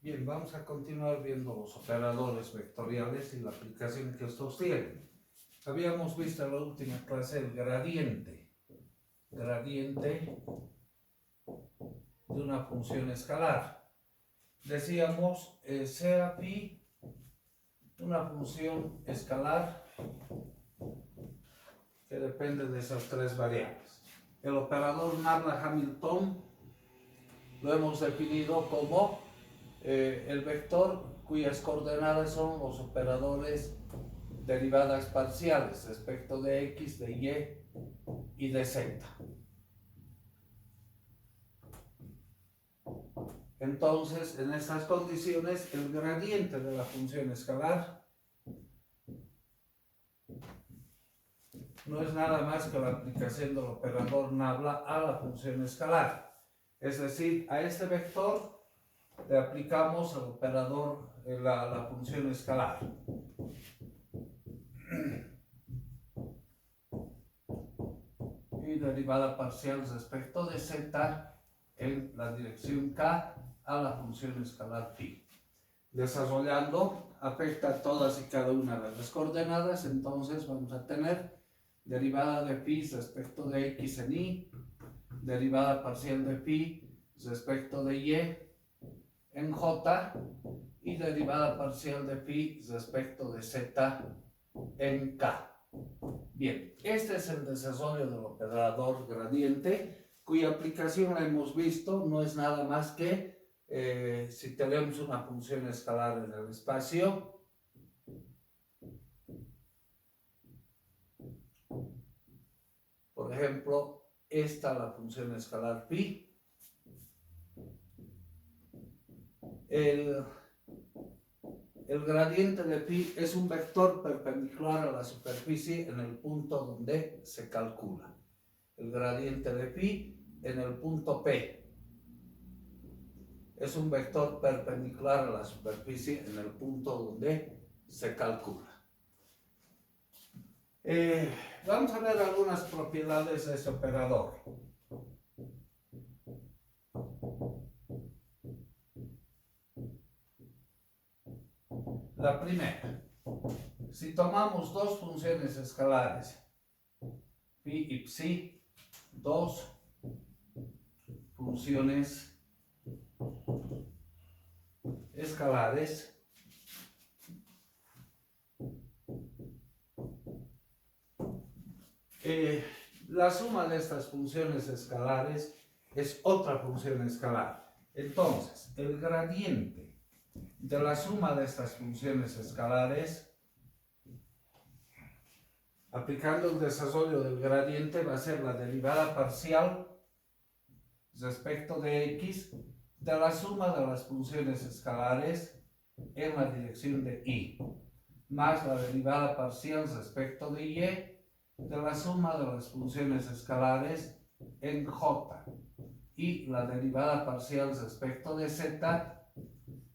Bien, vamos a continuar viendo los operadores vectoriales y la aplicación que estos tienen. Habíamos visto en la última clase el gradiente de una función escalar. Decíamos, sea pi una función escalar que depende de esas tres variables. El operador Nabla-Hamilton lo hemos definido como el vector cuyas coordenadas son los operadores derivadas parciales respecto de x, de y y de z. Entonces, en estas condiciones, el gradiente de la función escalar no es nada más que la aplicación del operador Nabla a la función escalar. Es decir, a este vector le aplicamos el operador, la función escalar. Y derivada parcial respecto de z en la dirección k a la función escalar phi. Desarrollando, afecta a todas y cada una de las coordenadas, entonces vamos a tener derivada de phi respecto de x en y, derivada parcial de phi respecto de y en j y derivada parcial de phi respecto de z en k. Bien, este es el desarrollo del operador gradiente, cuya aplicación la hemos visto, no es nada más que si tenemos una función escalar en el espacio, por ejemplo, esta la función escalar phi, el gradiente de phi es un vector perpendicular a la superficie en el punto donde se calcula. El gradiente de phi en el punto P es un vector perpendicular a la superficie en el punto donde se calcula. Vamos a ver algunas propiedades de ese operador. La primera, si tomamos dos funciones escalares, phi y psi, dos funciones escalares, la suma de estas funciones escalares es otra función escalar. Entonces, el gradiente de la suma de estas funciones escalares, aplicando el desarrollo del gradiente, va a ser la derivada parcial respecto de x de la suma de las funciones escalares en la dirección de y, más la derivada parcial respecto de y de la suma de las funciones escalares en j y la derivada parcial respecto de z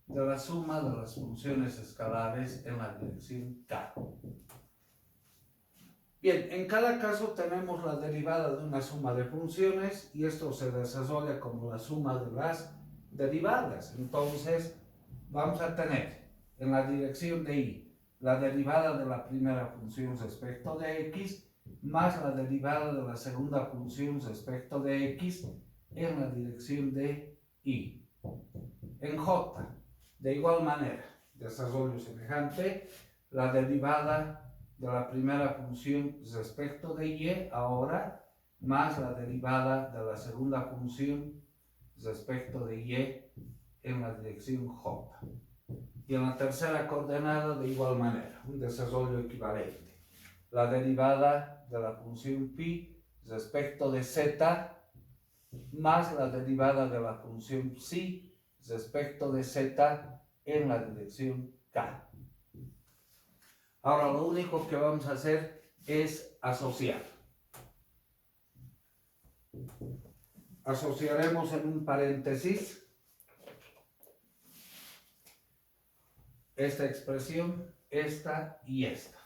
de la suma de las funciones escalares en la dirección k. Bien, en cada caso tenemos la derivada de una suma de funciones y esto se desarrolla como la suma de las derivadas. Entonces, vamos a tener en la dirección de y la derivada de la primera función respecto de x más la derivada de la segunda función respecto de x en la dirección de y. En j, de igual manera, desarrollo semejante, la derivada de la primera función respecto de y ahora más la derivada de la segunda función respecto de y en la dirección j. Y en la tercera coordenada de igual manera, un desarrollo equivalente. La derivada de la función phi respecto de z más la derivada de la función psi respecto de z en la dirección k. Ahora lo único que vamos a hacer es asociar. Asociaremos en un paréntesis esta expresión, esta y esta,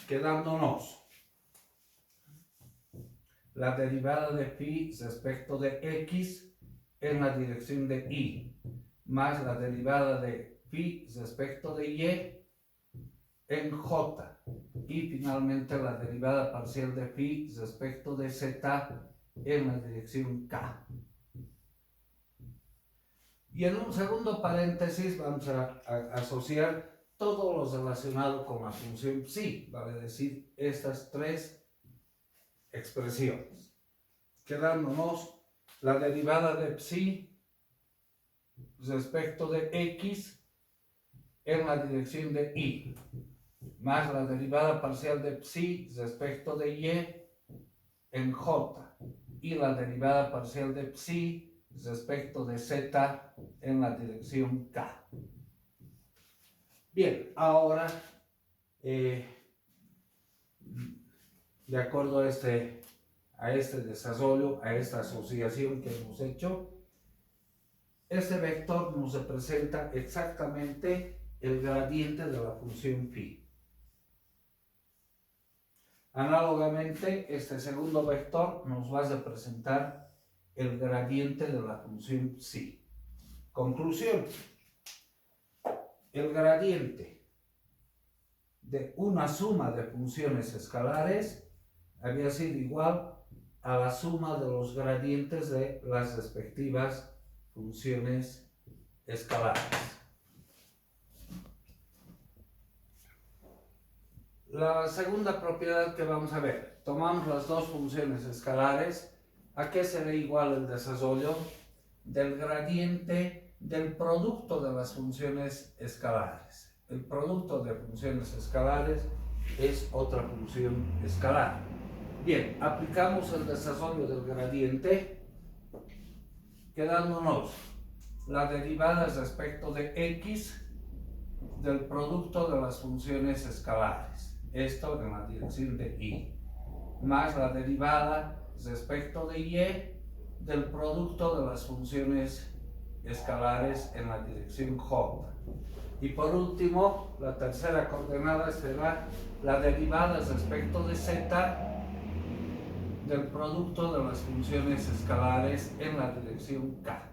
quedándonos la derivada de phi respecto de x en la dirección de y, más la derivada de phi respecto de y en j, y finalmente la derivada parcial de phi respecto de z en la dirección k. Y en un segundo paréntesis vamos a asociar todo lo relacionado con la función psi, vale decir, estas tres expresiones, quedándonos la derivada de psi respecto de x en la dirección de y, más la derivada parcial de psi respecto de y en j, y la derivada parcial de psi respecto de z en la dirección k. Bien, ahora, de acuerdo a este desarrollo, a esta asociación que hemos hecho, este vector nos representa exactamente el gradiente de la función phi. Análogamente, este segundo vector nos va a representar el gradiente de la función psi. Conclusión: el gradiente de una suma de funciones escalares había sido igual a la suma de los gradientes de las respectivas funciones escalares. La segunda propiedad que vamos a ver: tomamos las dos funciones escalares. ¿A qué será igual el desarrollo? Del gradiente del producto de las funciones escalares. El producto de funciones escalares es otra función escalar. Bien, aplicamos el desarrollo del gradiente, quedándonos la derivada respecto de x del producto de las funciones escalares, esto en la dirección de y, más la derivada respecto de y del producto de las funciones escalares en la dirección j. Y por último, la tercera coordenada será la derivada respecto de z del producto de las funciones escalares en la dirección k.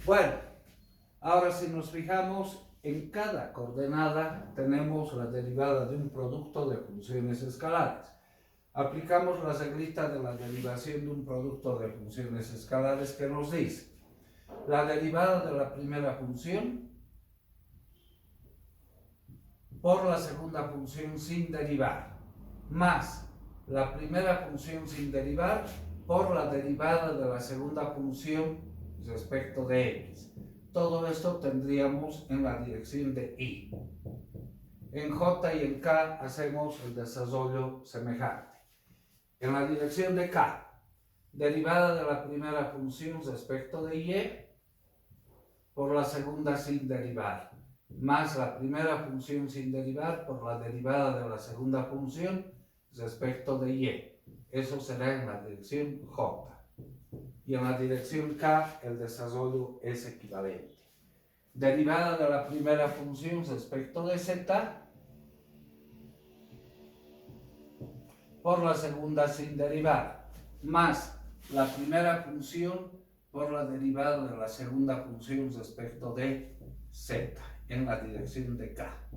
Bueno, ahora si nos fijamos, en cada coordenada tenemos la derivada de un producto de funciones escalares. Aplicamos la reglita de la derivación de un producto de funciones escalares que nos dice la derivada de la primera función por la segunda función sin derivar, más la primera función sin derivar por la derivada de la segunda función respecto de x. Todo esto tendríamos en la dirección de y. En j y en k hacemos el desarrollo semejante. En la dirección de k, derivada de la primera función respecto de y por la segunda sin derivar, más la primera función sin derivar por la derivada de la segunda función respecto de y. Eso será en la dirección j. Y en la dirección k el desarrollo es equivalente. Derivada de la primera función respecto de z por la segunda sin derivar, más la primera función por la derivada de la segunda función respecto de z en la dirección de k.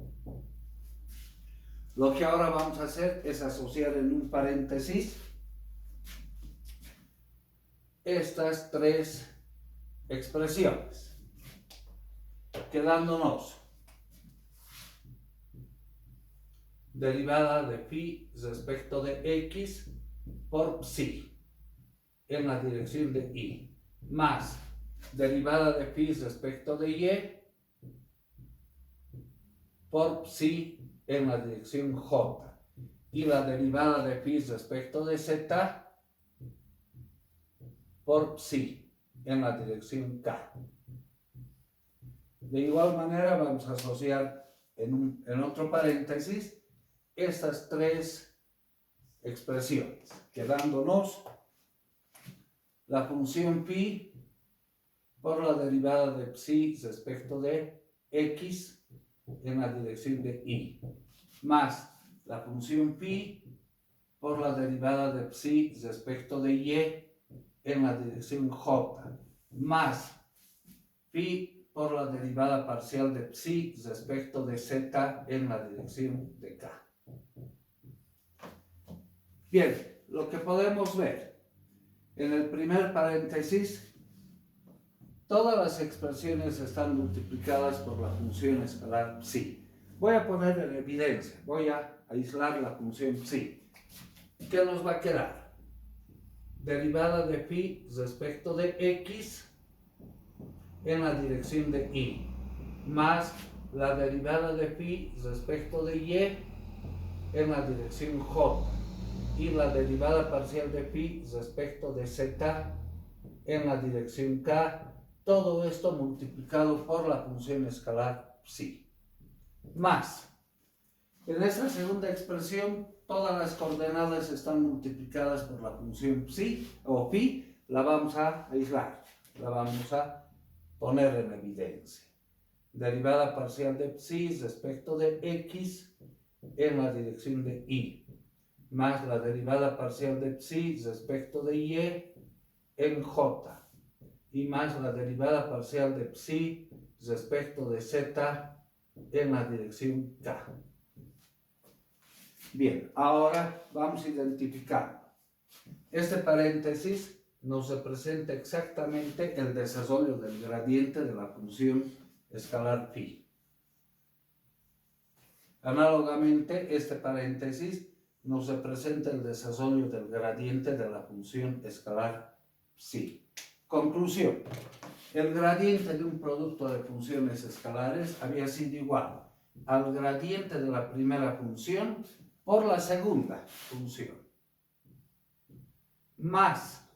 Lo que ahora vamos a hacer es asociar en un paréntesis estas tres expresiones, quedándonos derivada de phi respecto de x por psi en la dirección de y, más derivada de phi respecto de y por psi en la dirección j, y la derivada de phi respecto de z por psi en la dirección k. De igual manera vamos a asociar en otro paréntesis estas tres expresiones, quedándonos la función phi por la derivada de psi respecto de x en la dirección de y, más la función phi por la derivada de psi respecto de y en la dirección j, más phi por la derivada parcial de psi respecto de z en la dirección de k. Bien, lo que podemos ver en el primer paréntesis, todas las expresiones están multiplicadas por la función escalar psi. Voy a poner en evidencia, voy a aislar la función psi. ¿Qué nos va a quedar? Derivada de phi respecto de x en la dirección de y, más la derivada de phi respecto de y en la dirección j, y la derivada parcial de phi respecto de z en la dirección k, todo esto multiplicado por la función escalar psi. Más, en esta segunda expresión, todas las coordenadas están multiplicadas por la función psi o phi, la vamos a aislar, la vamos a poner en evidencia. Derivada parcial de psi respecto de x en la dirección de y, más la derivada parcial de psi respecto de y en j, y más la derivada parcial de psi respecto de z en la dirección k. Bien, ahora vamos a identificar. Este paréntesis nos representa exactamente el desarrollo del gradiente de la función escalar phi. Análogamente, este paréntesis nos representa el desarrollo del gradiente de la función escalar psi. Conclusión. El gradiente de un producto de funciones escalares había sido igual al gradiente de la primera función por la segunda función, más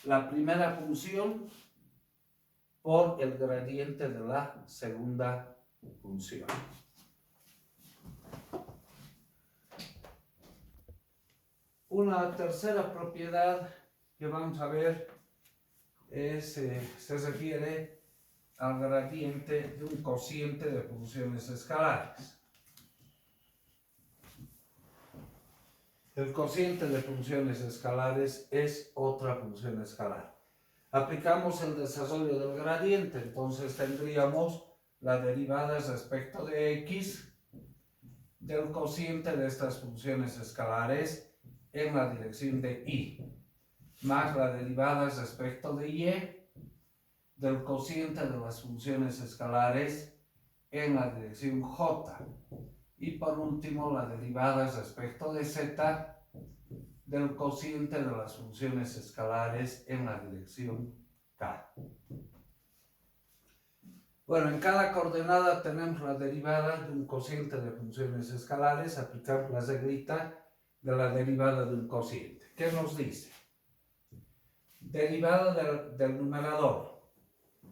la primera función por el gradiente de la segunda función. Una tercera propiedad que vamos a ver se refiere al gradiente de un cociente de funciones escalares. El cociente de funciones escalares es otra función escalar. Aplicamos el desarrollo del gradiente, entonces tendríamos la derivada respecto de x del cociente de estas funciones escalares en la dirección de y, más la derivada respecto de y del cociente de las funciones escalares en la dirección j, y por último la derivada respecto de z del cociente de las funciones escalares en la dirección k. Bueno, en cada coordenada tenemos la derivada de un cociente de funciones escalares. Aplicamos la reglita de la derivada de un cociente. ¿Qué nos dice? Derivada del numerador,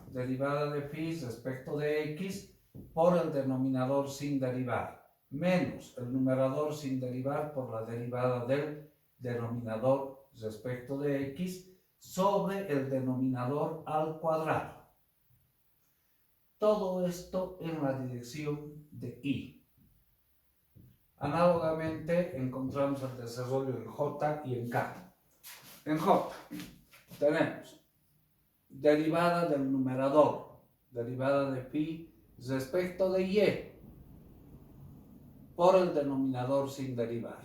derivada de phi respecto de x por el denominador sin derivar, menos el numerador sin derivar por la derivada del denominador respecto de x sobre el denominador al cuadrado. Todo esto en la dirección de y. Análogamente encontramos el desarrollo en j y en k. En j tenemos derivada del numerador, derivada de phi respecto de y por el denominador sin derivar,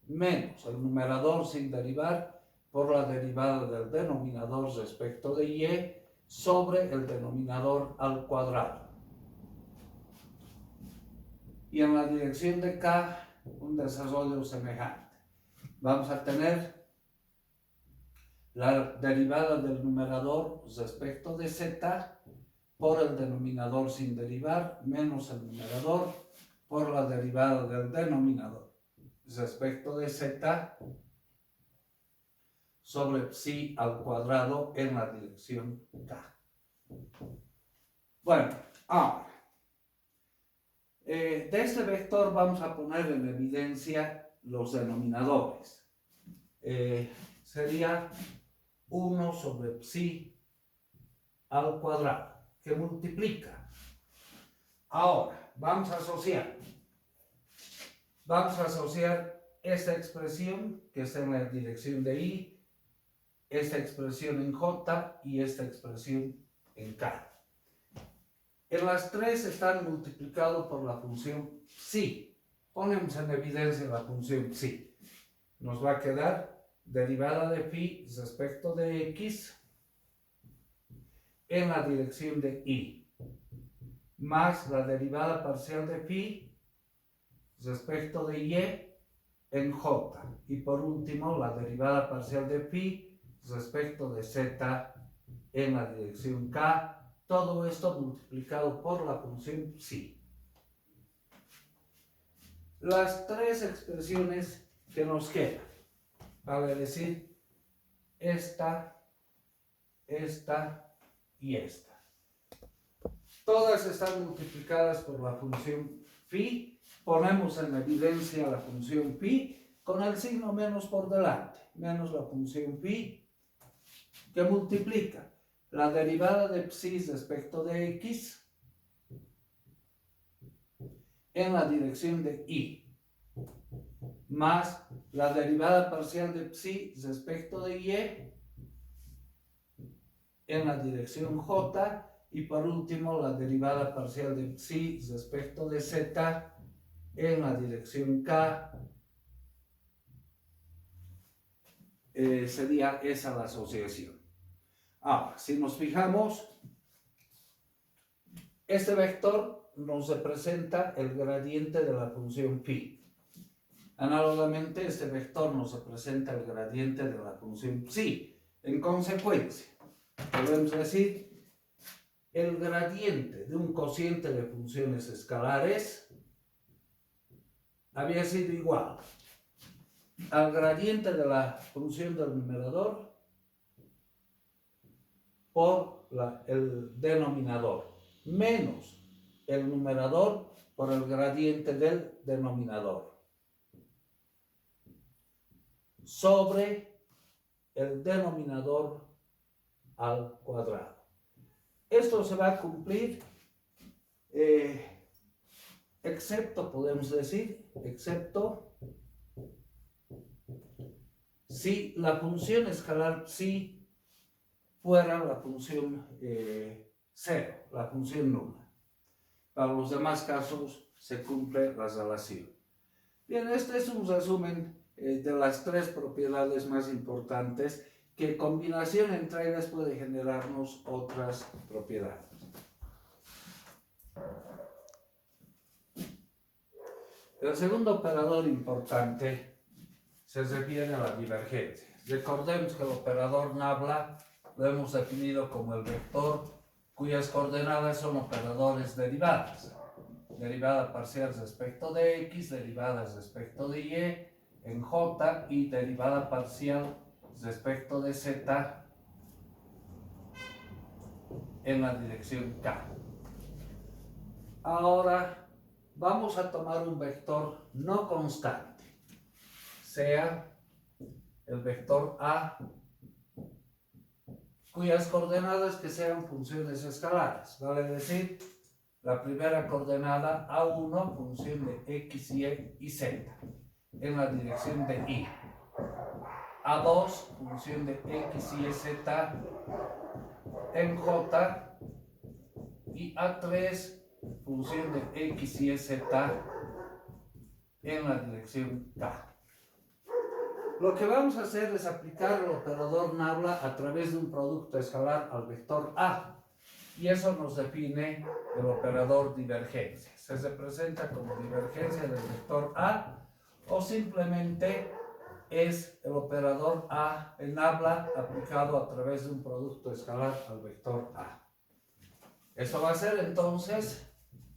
menos el numerador sin derivar por la derivada del denominador respecto de y sobre el denominador al cuadrado. Y en la dirección de k, un desarrollo semejante. Vamos a tener la derivada del numerador respecto de z por el denominador sin derivar, menos el numerador por la derivada del denominador respecto de z sobre psi al cuadrado en la dirección k. Bueno, ahora, de este vector vamos a poner en evidencia los denominadores. Sería 1 sobre psi al cuadrado, que multiplica. Ahora, vamos a asociar esta expresión que está en la dirección de y, esta expresión en j y esta expresión en k. En las tres están multiplicados por la función psi. Ponemos en evidencia la función psi. Nos va a quedar derivada de phi respecto de x en la dirección de y, más la derivada parcial de phi respecto de y en j. Y por último, la derivada parcial de phi respecto de z en la dirección k. Todo esto multiplicado por la función psi. Las tres expresiones que nos quedan, vale decir, esta y esta. Todas están multiplicadas por la función phi. Ponemos en evidencia la función phi con el signo menos por delante, menos la función phi que multiplica la derivada de psi respecto de x en la dirección de y, más la derivada parcial de psi respecto de y en la dirección j, y por último la derivada parcial de psi respecto de z en la dirección k. Sería esa la asociación. Ahora, si nos fijamos, este vector nos representa el gradiente de la función phi. Análogamente, este vector nos representa el gradiente de la función psi. En consecuencia, podemos decir el gradiente de un cociente de funciones escalares había sido igual al gradiente de la función del numerador por el denominador, menos el numerador por el gradiente del denominador, sobre el denominador al cuadrado. Esto se va a cumplir, excepto, podemos decir, excepto si la función escalar psi fuera la función 0, la función nula. Para los demás casos se cumple la relación. Bien, este es un resumen de las tres propiedades más importantes, que combinación entre ellas puede generarnos otras propiedades. El segundo operador importante se refiere a la divergencia. Recordemos que el operador nabla lo hemos definido como el vector cuyas coordenadas son operadores derivadas. Derivada parcial respecto de x, derivadas respecto de y en j y derivada parcial respecto de z en la dirección k. Ahora vamos a tomar un vector no constante, sea el vector a, cuyas coordenadas que sean funciones escalares, vale decir, la primera coordenada a1, función de x, y z, en la dirección de y. A2, función de x, y, z, en j. Y A3, función de x, y, z, en la dirección k. Lo que vamos a hacer es aplicar el operador nabla a través de un producto escalar al vector a. Y eso nos define el operador divergencia. Se representa como divergencia del vector a, o simplemente es el operador a en nabla aplicado a través de un producto escalar al vector a. Eso va a ser entonces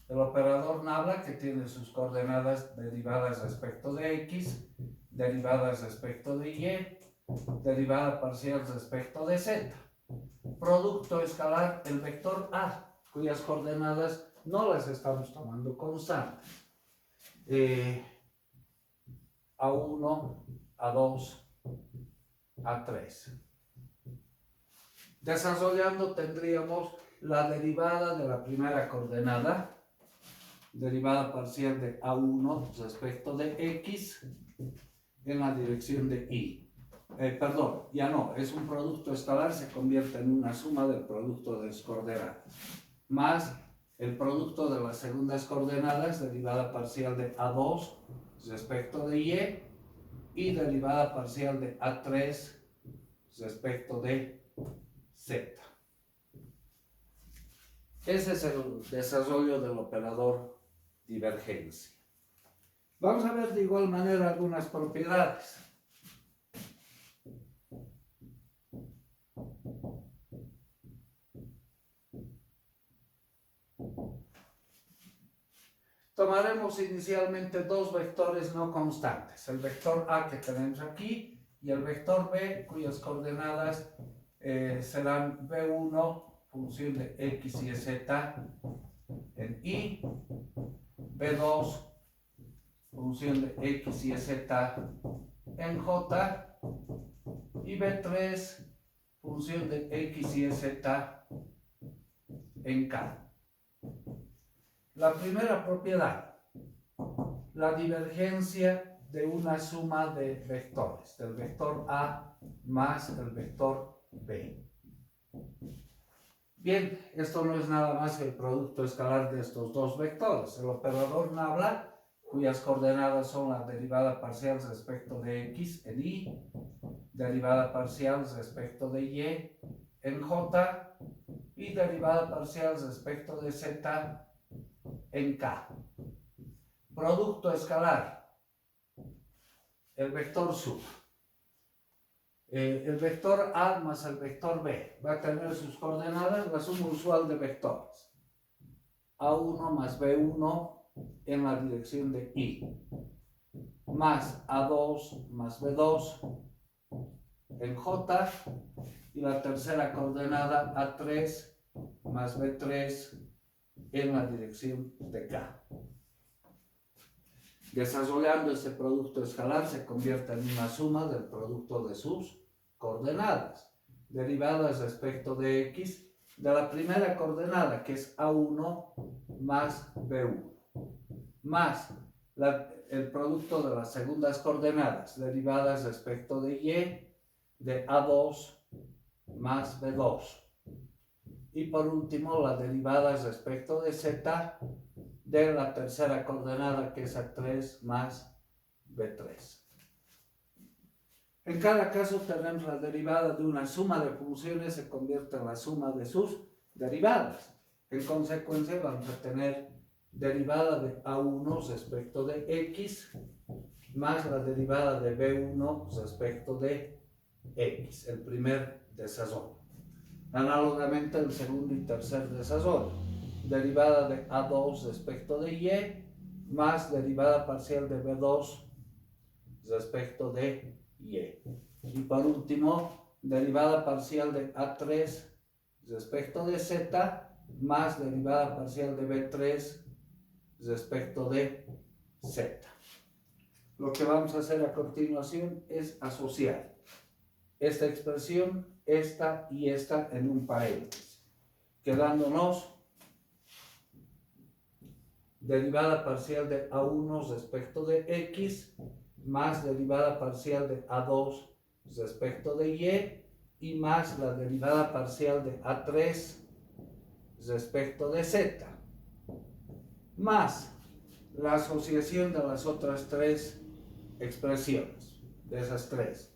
el operador nabla, que tiene sus coordenadas derivadas respecto de x, derivadas respecto de y, derivada parcial respecto de z. Producto escalar el vector a, cuyas coordenadas no las estamos tomando constantes. A1, A2, A3. Desarrollando tendríamos la derivada de la primera coordenada, derivada parcial de A1 respecto de x en la dirección de y. Perdón, ya no, es un producto escalar, se convierte en una suma del producto de las coordenadas, más el producto de las segundas coordenadas, derivada parcial de A2 respecto de y derivada parcial de A3 respecto de Z. Ese es el desarrollo del operador divergencia. Vamos a ver de igual manera algunas propiedades. Tomaremos inicialmente dos vectores no constantes, el vector A que tenemos aquí y el vector B, cuyas coordenadas serán B1, función de X y Z en Y, B2, función de X y Z en J, y B3, función de X y Z en K. La primera propiedad, la divergencia de una suma de vectores, del vector A más el vector B. Bien, esto no es nada más que el producto escalar de estos dos vectores. El operador nabla, cuyas coordenadas son la derivada parcial respecto de X en Y, derivada parcial respecto de Y en J y derivada parcial respecto de Z en K. Producto escalar, el vector suma. El vector A más el vector B va a tener sus coordenadas, la suma usual de vectores. A1 más B1 en la dirección de Y, más A2 más B2 en J, y la tercera coordenada A3 más B3 en la dirección de K. Desarrollando este producto escalar se convierte en una suma del producto de sus coordenadas, derivadas respecto de X, de la primera coordenada, que es A1 más B1, más el producto de las segundas coordenadas, derivadas respecto de Y, de A2 más B2. Y por último, la derivada respecto de Z de la tercera coordenada, que es A3 más B3. En cada caso tenemos la derivada de una suma de funciones, se convierte en la suma de sus derivadas. En consecuencia vamos a tener derivada de A1 respecto de X más la derivada de B1 respecto de X, el primer desarrollo. Análogamente el segundo y tercer desarrollo, derivada de A2 respecto de Y más derivada parcial de B2 respecto de Y. Y por último, derivada parcial de A3 respecto de Z más derivada parcial de B3 respecto de Z. Lo que vamos a hacer a continuación es asociar esta expresión, esta y esta en un paréntesis, quedándonos derivada parcial de A1 respecto de X más derivada parcial de A2 respecto de Y más la derivada parcial de A3 respecto de Z, más la asociación de las otras tres expresiones, de esas tres.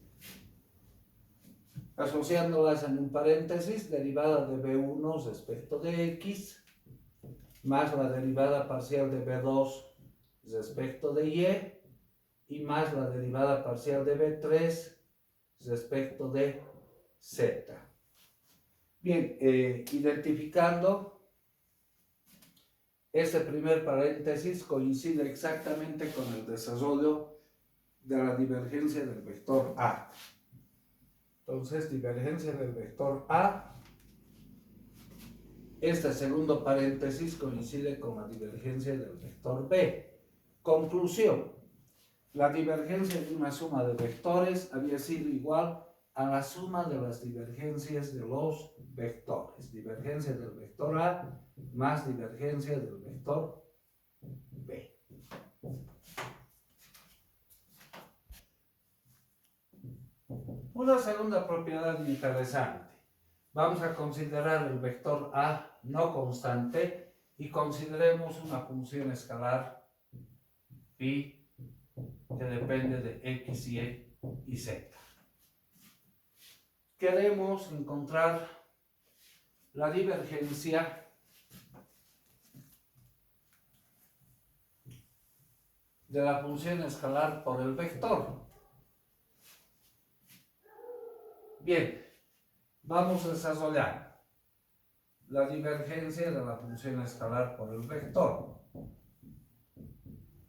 Asociándolas en un paréntesis, derivada de B1 respecto de X, más la derivada parcial de B2 respecto de Y más la derivada parcial de B3 respecto de Z. Bien, identificando, este primer paréntesis coincide exactamente con el desarrollo de la divergencia del vector A. Entonces, divergencia del vector A. Este segundo paréntesis coincide con la divergencia del vector B. Conclusión. La divergencia de una suma de vectores había sido igual a la suma de las divergencias de los vectores. Divergencia del vector A más divergencia del vector B. Una segunda propiedad interesante. Vamos a considerar el vector A no constante y consideremos una función escalar phi que depende de x, y y z. Queremos encontrar la divergencia de la función escalar por el vector. Bien, vamos a desarrollar la divergencia de la función escalar por el vector.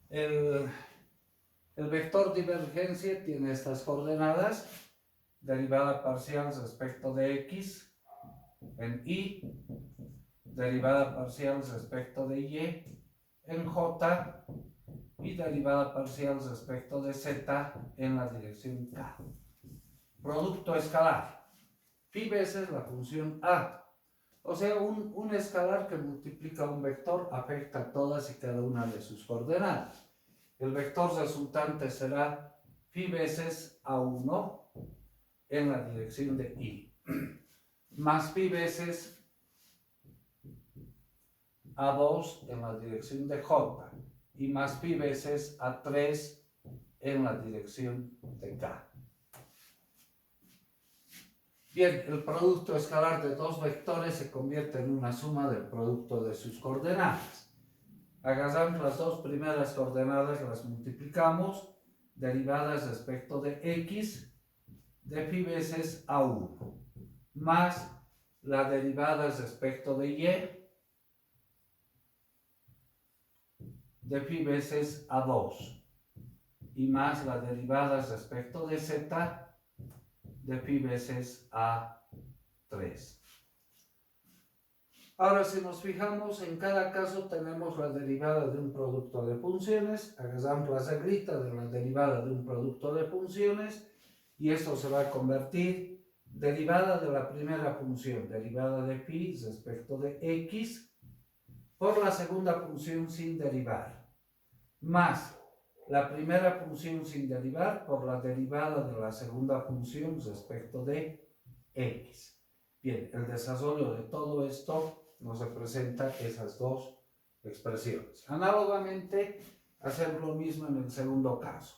El vector divergencia tiene estas coordenadas: derivada parcial respecto de x en y, derivada parcial respecto de y en j y derivada parcial respecto de z en la dirección k. Producto escalar, phi veces la función a. O sea, un escalar que multiplica un vector afecta a todas y cada una de sus coordenadas. El vector resultante será phi veces a1 en la dirección de y, más phi veces a2 en la dirección de j, y más phi veces a3 en la dirección de k. Bien, el producto escalar de dos vectores se convierte en una suma del producto de sus coordenadas. Agarramos las dos primeras coordenadas, las multiplicamos, derivadas respecto de x, de phi veces a1, más la derivada respecto de y, de phi veces a2, y más la derivada respecto de z, de phi veces a3. Ahora, si nos fijamos, en cada caso tenemos la derivada de un producto de funciones. Agarramos la reglita de la derivada de un producto de funciones y esto se va a convertir derivada de la primera función, derivada de phi respecto de x, por la segunda función sin derivar, más la primera función sin derivar por la derivada de la segunda función respecto de x. Bien, el desarrollo de todo esto nos representa esas dos expresiones. Análogamente, hacer lo mismo en el segundo caso.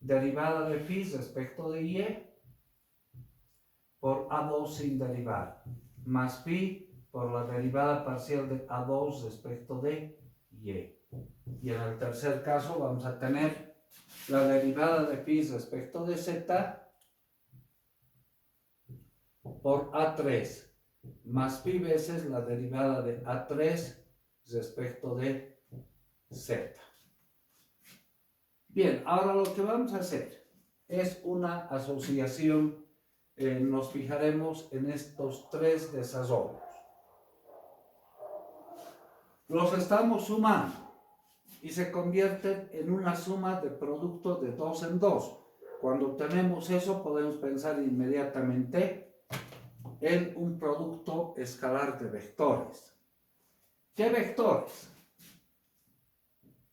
Derivada de phi respecto de y por a2 sin derivar, más phi por la derivada parcial de a2 respecto de y. Y en el tercer caso vamos a tener la derivada de phi respecto de z por a3, más phi veces la derivada de a3 respecto de z. Bien, ahora lo que vamos a hacer es una asociación. Nos fijaremos en estos tres desarrollos. Los estamos sumando y se convierten en una suma de producto de 2 en 2. Cuando obtenemos eso, podemos pensar inmediatamente en un producto escalar de vectores. ¿Qué vectores?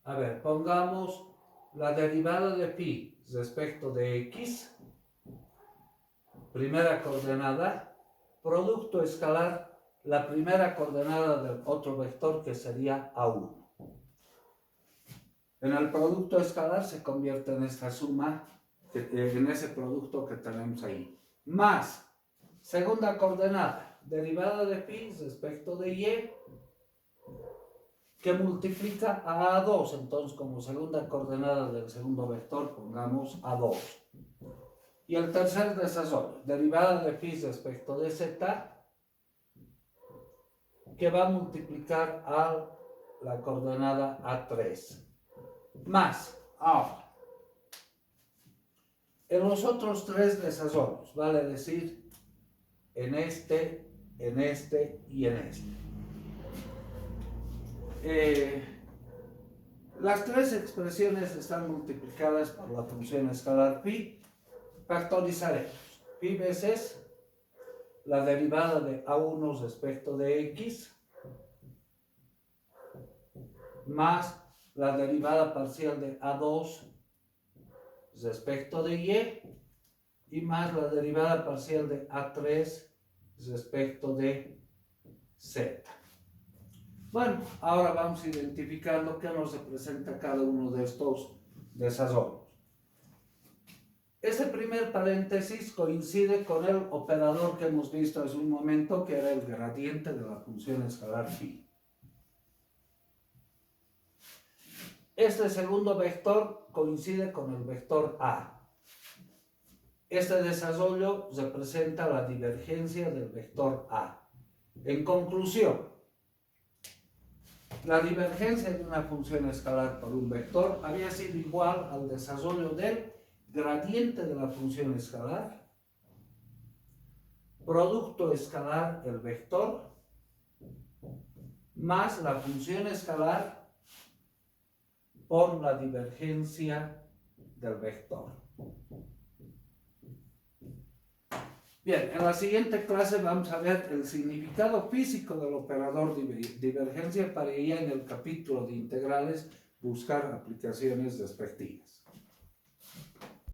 A ver, pongamos la derivada de phi respecto de x, primera coordenada, producto escalar, la primera coordenada del otro vector que sería a1. En el producto escalar se convierte en esta suma, en ese producto que tenemos ahí, más segunda coordenada, derivada de phi respecto de y, que multiplica a a2. Entonces, como segunda coordenada del segundo vector, pongamos a2. Y el tercer desarrollo, derivada de phi respecto de z, que va a multiplicar a la coordenada a3. Más, ahora, en los otros tres desarrollos, vale decir, en este y en este. Las tres expresiones están multiplicadas por la función escalar phi. Factorizaremos phi veces la derivada de a1 respecto de x más la derivada parcial de a2 respecto de y más la derivada parcial de a3 respecto de z. Bueno, ahora vamos a identificar lo que nos representa cada uno de estos desarrollos. Este primer paréntesis coincide con el operador que hemos visto hace un momento, que era el gradiente de la función escalar phi. Este segundo vector coincide con el vector A. Este desarrollo representa la divergencia del vector A. En conclusión, la divergencia de una función escalar por un vector había sido igual al desarrollo del gradiente de la función escalar, producto escalar el vector, más la función escalar por la divergencia del vector. Bien, en la siguiente clase vamos a ver el significado físico del operador divergencia para ya en el capítulo de integrales buscar aplicaciones respectivas.